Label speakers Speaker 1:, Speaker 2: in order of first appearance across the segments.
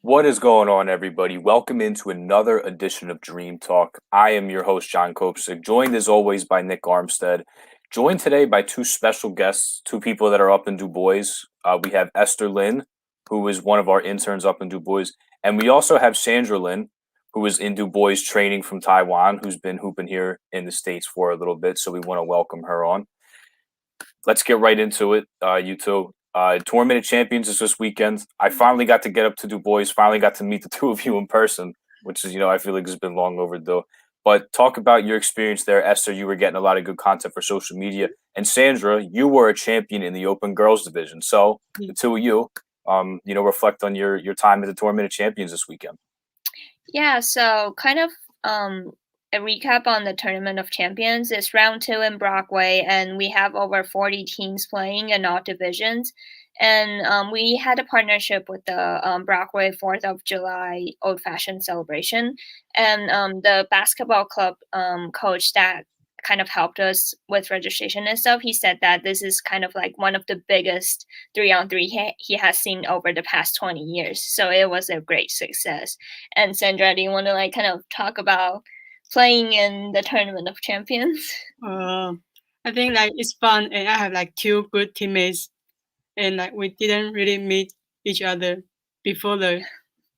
Speaker 1: What is going on, everybody? Welcome into another edition of Dream Talk. I am your host, John Kopsik, joined as always by Nick Armstead. Joined today by two special guests, two people that are up in DuBois. We have Sandra Lin, who is one of our interns up in DuBois, and we also have Sandra Lin, who is in DuBois training from Taiwan, who's been hooping here in the States for a little bit. So we want to welcome her on. Let's get right into it, you two. Tournament of Champions is this weekend. I finally got to get up to DuBois, finally got to meet the two of you in person, which is, I feel like has been long overdue. But talk about your experience there. Esther, you were getting a lot of good content for social media. And Sandra, you were a champion in the Open Girls Division. So the two of you, reflect on your time at the Tournament of Champions this weekend.
Speaker 2: Yeah, so kind of a recap on the Tournament of Champions. It's round 2 in Brockway, and we have over 40 teams playing in all divisions. And we had a partnership with the Brockway 4th of July Old Fashioned Celebration. And the basketball club coach that kind of helped us with registration and stuff, he said that this is kind of like one of the biggest 3-on-3 he has seen over the past 20 years. So it was a great success. And Sandra, do you want to kind of talk about playing in the Tournament of Champions?
Speaker 3: I think it's fun, and I have two good teammates, and we didn't really meet each other before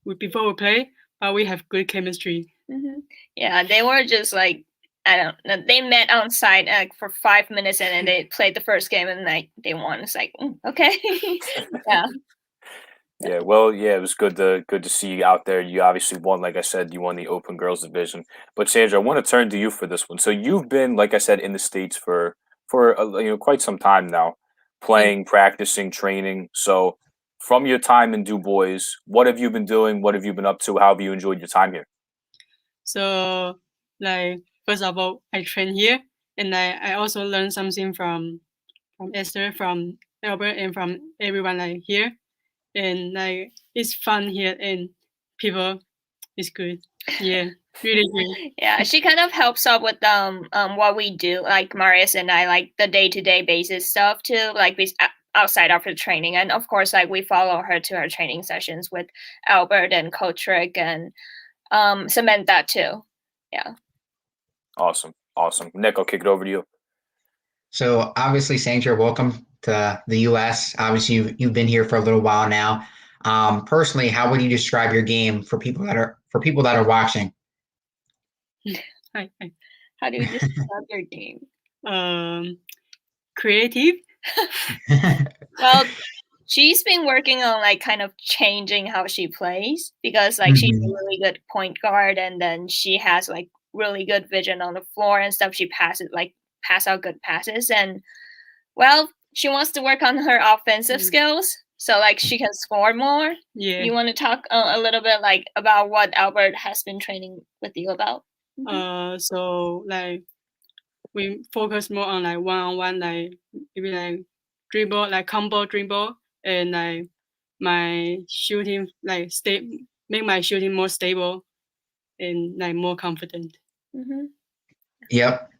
Speaker 3: we play, but we have good chemistry.
Speaker 2: Mm-hmm. Yeah, they were just I don't know. They met on site for 5 minutes, and then they played the first game, and they won. It's okay, yeah.
Speaker 1: Yeah, well, yeah, it was good to see you out there. You obviously won, like I said, you won the Open Girls Division. But Sandra, I want to turn to you for this one. So you've been, like I said, in the States for quite some time now, playing, practicing, training. So from your time in DuBois, what have you been doing? What have you been up to? How have you enjoyed your time here?
Speaker 3: So first of all, I train here, and I also learned something from Esther, from Albert, and from everyone here. And it's fun here, and people is good. Yeah, really good.
Speaker 2: Yeah, she kind of helps out with what we do, like Marius and I, like the day-to-day basis stuff too, like outside of her training. And of course, we follow her to her training sessions with Albert and Coach Rick and Samantha too. Yeah.
Speaker 1: Awesome. Nick, I'll kick it over to you.
Speaker 4: So obviously, Sandra, welcome to the U.S. Obviously, you've been here for a little while now. Personally, how would you describe your game for people that are watching?
Speaker 2: Hi. How do you describe your game?
Speaker 3: Creative.
Speaker 2: Well, she's been working on kind of changing how she plays, because she's a really good point guard, and then she has really good vision on the floor and stuff. She pass out good passes, and well, she wants to work on her offensive skills, so she can score more.
Speaker 3: Yeah.
Speaker 2: You want to talk a little bit about what Albert has been training with you about?
Speaker 3: So we focus more on one-on-one, maybe dribble, combo dribble, and my shooting make my shooting more stable and more confident.
Speaker 2: Mm-hmm.
Speaker 4: Yep.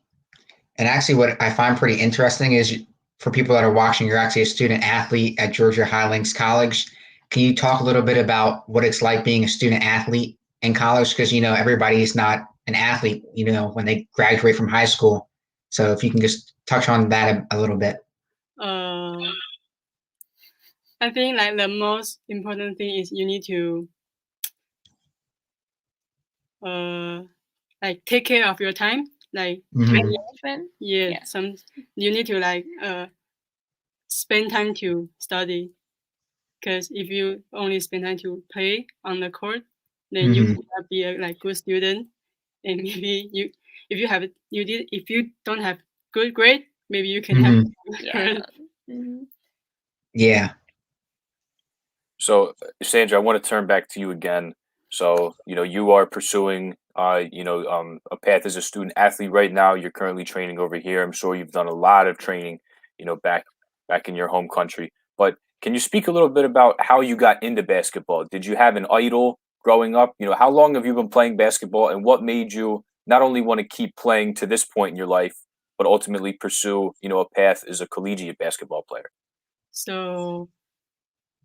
Speaker 4: And actually, what I find pretty interesting is, for people that are watching, you're actually a student athlete at Georgia Highlands College. Can you talk a little bit about what it's like being a student athlete in college? Because everybody's not an athlete, when they graduate from high school. So if you can just touch on that a little bit.
Speaker 3: I think the most important thing is you need to take care of your time, time
Speaker 2: management.
Speaker 3: Yeah, you need to spend time to study, because if you only spend time to play on the court, then you cannot be a good student. And maybe if you don't have good grade, maybe you can have
Speaker 4: Yeah.
Speaker 1: So, Sandra, I want to turn back to you again. So, you are pursuing, a path as a student athlete right now. You're currently training over here. I'm sure you've done a lot of training, back in your home country. But can you speak a little bit about how you got into basketball? Did you have an idol growing up? How long have you been playing basketball, and what made you not only want to keep playing to this point in your life, but ultimately pursue, a path as a collegiate basketball player?
Speaker 3: So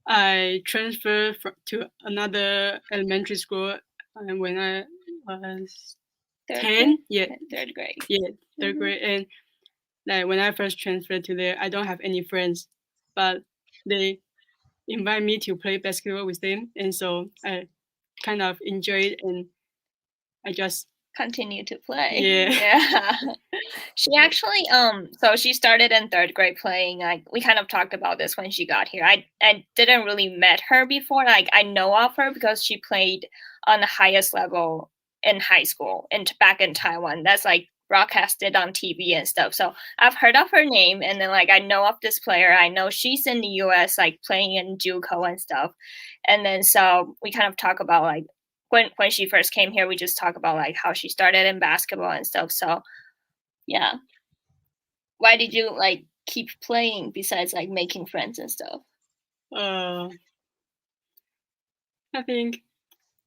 Speaker 3: I transferred to another elementary school when I was 10. Yeah,
Speaker 2: third grade.
Speaker 3: Yeah, third grade. And like when I first transferred to there, I don't have any friends, but they invite me to play basketball with them, and so I kind of enjoyed, and I just
Speaker 2: continue to play.
Speaker 3: Yeah.
Speaker 2: She actually so she started in third grade playing. Like we kind of talked about this when she got here. I didn't really met her before. Like I know of her because she played on the highest level in high school and back in Taiwan. That's like broadcasted on TV and stuff. So I've heard of her name, and then like I know of this player. I know she's in the US like playing in JUCO and stuff. And then so we kind of talk about like when she first came here, we just talk about like how she started in basketball and stuff. So yeah. Why did you like keep playing besides like making friends and stuff?
Speaker 3: I think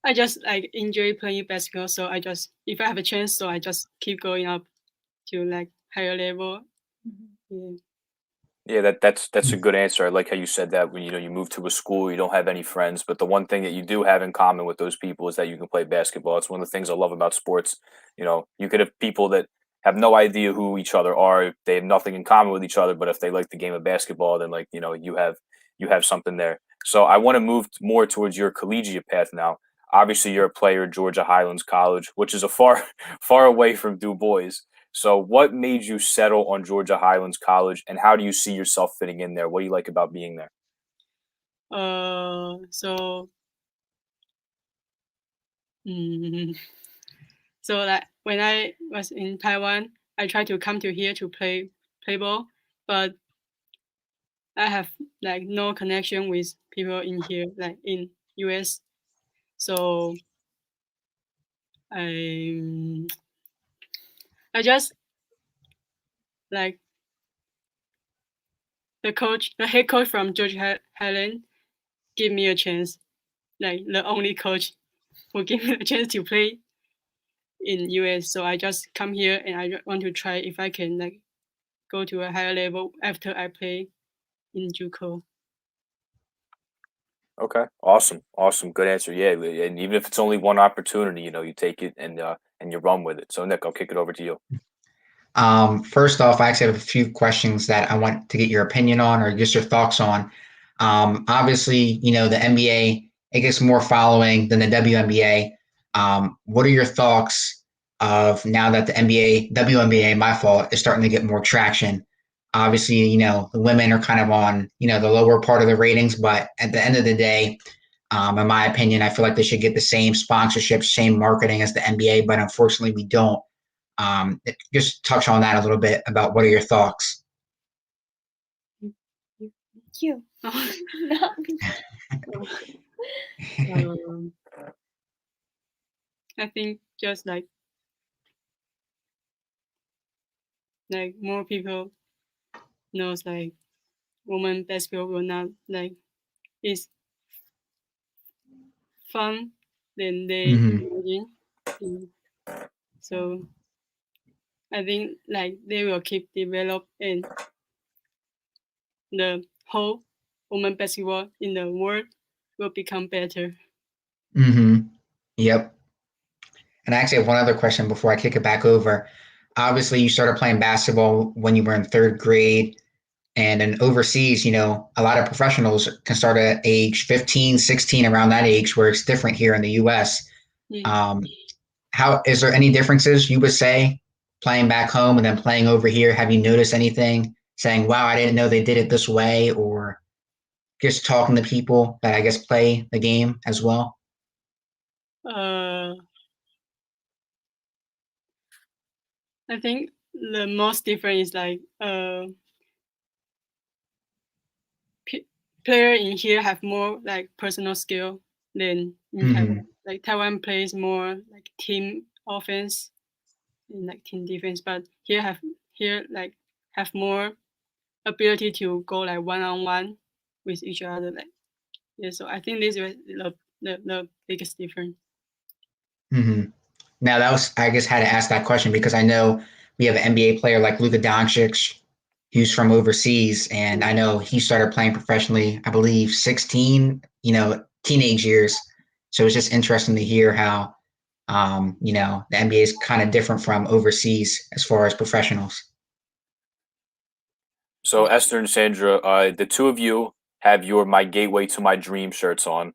Speaker 3: I just like enjoy playing basketball, so I just if I have a chance, so I just keep going up to like higher level.
Speaker 2: Mm-hmm.
Speaker 1: Yeah, that's a good answer. I like how you said that when you move to a school, you don't have any friends, but the one thing that you do have in common with those people is that you can play basketball. It's one of the things I love about sports. You could have people that have no idea who each other are. They have nothing in common with each other, but if they like the game of basketball, then like, you have something there. So I want to move more towards your collegiate path now. Obviously, you're a player at Georgia Highlands College, which is a far far away from DuBois. So, what made you settle on Georgia Highlands College, and how do you see yourself fitting in there? What do you like about being there?
Speaker 3: So like when I was in Taiwan, I tried to come to here to play ball, but I have like no connection with people in here, like in US. So I just like the head coach from Georgia Highland give me a chance, like the only coach who give me a chance to play in US. So I just come here and I want to try if I can like go to a higher level after I play in JUCO.
Speaker 1: Okay, awesome, good answer. Yeah, and even if it's only one opportunity, you take it and you run with it. So, Nick, I'll kick it over to you.
Speaker 4: First off, I actually have a few questions that I want to get your opinion on or just your thoughts on. Obviously, the NBA, it gets more following than the WNBA. What are your thoughts of now that the WNBA, my fault, is starting to get more traction? Obviously, the women are kind of on, the lower part of the ratings, but at the end of the day, in my opinion, I feel like they should get the same sponsorship, same marketing as the NBA, but unfortunately we don't. Just touch on that a little bit about what are your thoughts?
Speaker 2: You.
Speaker 3: I think just like more people knows like women basketball will not like is fun than they imagine. So I think like they will keep develop and the whole women basketball in the world will become better.
Speaker 4: Yep. And I actually have one other question before I kick it back over. Obviously, you started playing basketball when you were in third grade. And in overseas, a lot of professionals can start at age 15, 16, around that age, where it's different here in the US. How is there any differences you would say playing back home and then playing over here? Have you noticed anything saying, wow, I didn't know they did it this way, or just talking to people that I guess play the game as well?
Speaker 3: I think the most different is like player in here have more like personal skill than in Taiwan. Like Taiwan plays more like team offense and like team defense, but here have more ability to go like one-on-one with each other. Like so I think this is the biggest difference.
Speaker 4: Now I guess had to ask that question because I know we have an NBA player like Luka Doncic, who's from overseas, and I know he started playing professionally, I believe 16, teenage years. So it's just interesting to hear how, the NBA is kind of different from overseas as far as professionals.
Speaker 1: So Esther and Sandra, the two of you have your "My Gateway to My Dream" shirts on.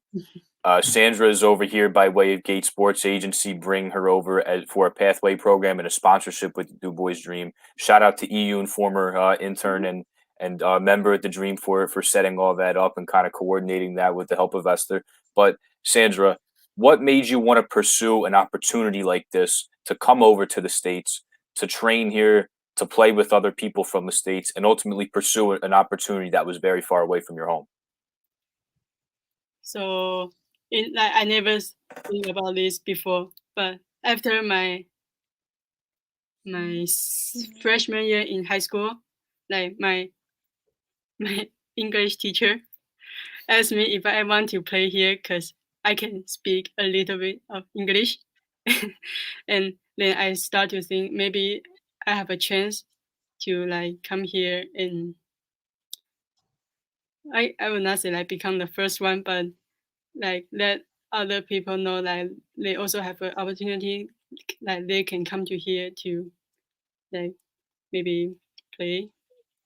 Speaker 1: Sandra is over here by way of Gate Sports Agency, bring her over for a pathway program and a sponsorship with DuBois Dream. Shout out to Iyun, former intern and member at the Dream for setting all that up and kind of coordinating that with the help of Esther. But Sandra, what made you want to pursue an opportunity like this to come over to the States, to train here, to play with other people from the States, and ultimately pursue an opportunity that was very far away from your home?
Speaker 3: So I never think about this before, but after my freshman year in high school, like my English teacher asked me if I want to play here because I can speak a little bit of English. And then I start to think maybe I have a chance to like come here, and I will not say like become the first one, but like let other people know like they also have an opportunity, like they can come to here to like maybe play.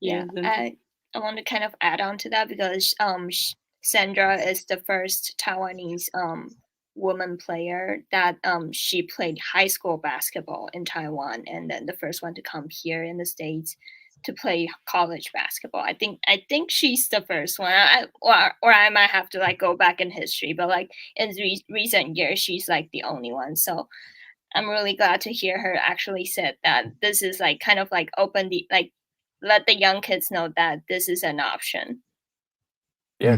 Speaker 2: Yeah, I want to kind of add on to that because Sandra is the first Taiwanese woman player that she played high school basketball in Taiwan, and then the first one to come here in the States to play college basketball. I think she's the first one. Or I might have to like go back in history, but like in recent years, she's like the only one. So I'm really glad to hear her actually said that this is like kind of like open the like let the young kids know that this is an option.
Speaker 1: Yeah,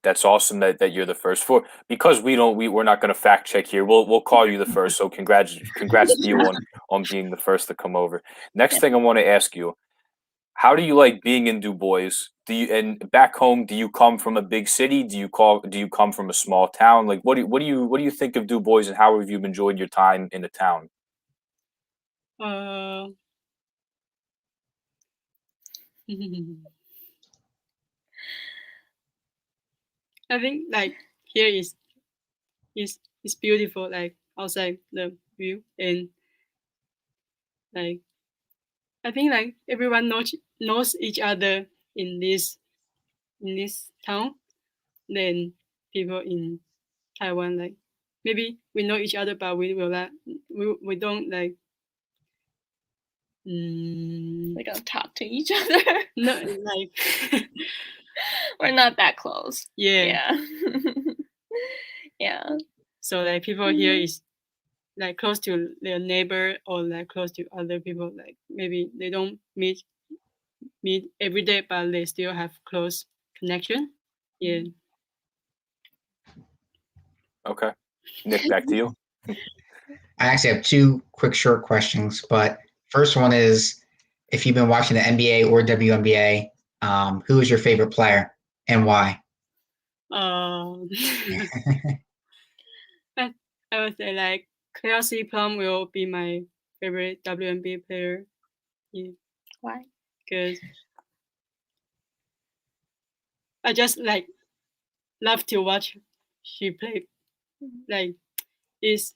Speaker 1: that's awesome that you're the first for because we're not going to fact check here. We'll call you the first. So congrats to you on being the first to come over. Next thing I want to ask you, how do you like being in DuBois? And back home, do you come from a big city? Do you come from a small town? Like what do you think of DuBois, and how have you enjoyed your time in the town?
Speaker 3: I think like here is beautiful, like outside the view, and like I think like everyone knows each other in this town. Then people in Taiwan, like maybe we know each other, but we will not we don't like
Speaker 2: we don't talk to each other.
Speaker 3: No, like
Speaker 2: we're not that close.
Speaker 3: Yeah.
Speaker 2: Yeah.
Speaker 3: So like people here is like close to their neighbor or like close to other people. Like maybe they don't meet every day, but they still have close connection. Yeah.
Speaker 1: Okay, Nick, back to you.
Speaker 4: I actually have two quick short questions, but first one is if you've been watching the NBA or WNBA, who is your favorite player and why?
Speaker 3: I would say like Kelsey Plum will be my favorite WNBA player. Yeah.
Speaker 2: Why?
Speaker 3: Because I just like love to watch she play. Like it's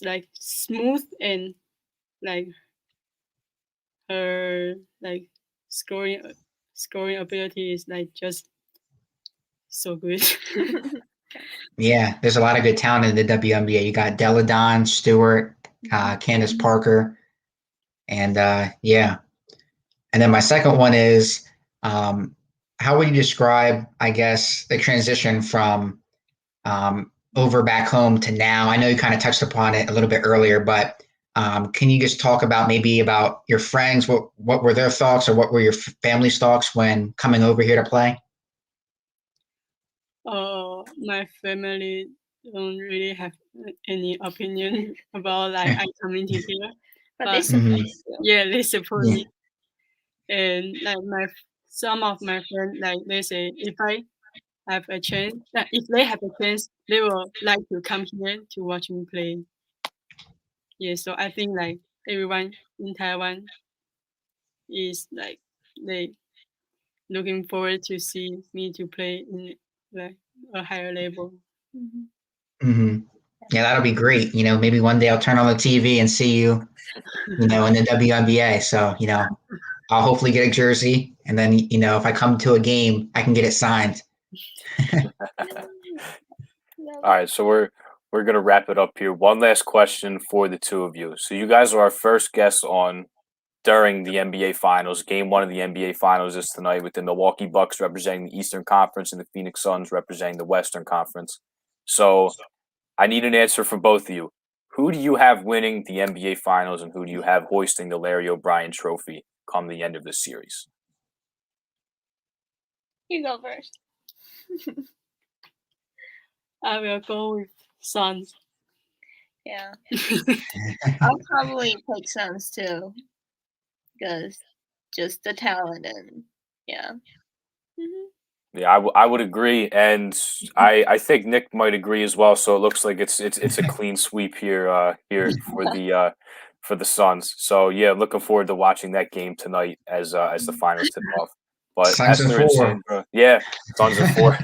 Speaker 3: like smooth, and like her like scoring ability is like just so good.
Speaker 4: Yeah, there's a lot of good talent in the WNBA. You got Deladon, Stewart, Candace Parker, and yeah. And then my second one is, how would you describe, I guess, the transition from over back home to now? I know you kind of touched upon it a little bit earlier, but can you just talk about maybe about your friends? What were their thoughts, or what were your family's thoughts when coming over here to play?
Speaker 3: My family don't really have any opinion about like I coming to here,
Speaker 2: but they support you.
Speaker 3: Yeah, they support me. And like some of my friends, like they say if I have a chance, if they have a chance, they will like to come here to watch me play. Yeah, so I think like everyone in Taiwan is like they looking forward to see me to play in like a higher level.
Speaker 4: Yeah, that'll be great. Maybe one day I'll turn on the TV and see you, in the WNBA. So, I'll hopefully get a jersey, and then, if I come to a game, I can get it signed.
Speaker 1: All right, so we're gonna wrap it up here. One last question for the two of you. So you guys are our first guests on during the NBA Finals. Game 1 of the NBA Finals is tonight, with the Milwaukee Bucks representing the Eastern Conference and the Phoenix Suns representing the Western Conference. So I need an answer from both of you. Who do you have winning the NBA Finals, and who do you have hoisting the Larry O'Brien Trophy come the end of this series?
Speaker 2: You go first.
Speaker 3: I will go with Suns.
Speaker 2: Yeah. I'll probably pick Suns too, because just the talent and yeah.
Speaker 1: Yeah, I would agree, and I think Nick might agree as well. So it looks like it's a clean sweep here for the Suns. So yeah, looking forward to watching that game tonight as the finals tip off. But
Speaker 4: Suns in
Speaker 1: Esther and
Speaker 4: 4.
Speaker 1: Sandra, yeah, Suns in 4.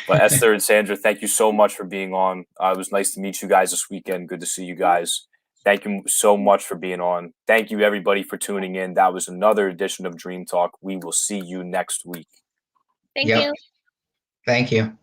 Speaker 1: But Esther and Sandra, thank you so much for being on. It was nice to meet you guys this weekend. Good to see you guys. Thank you so much for being on. Thank you, everybody, for tuning in. That was another edition of Dream Talk. We will see you next week.
Speaker 2: Thank you.
Speaker 4: Thank you.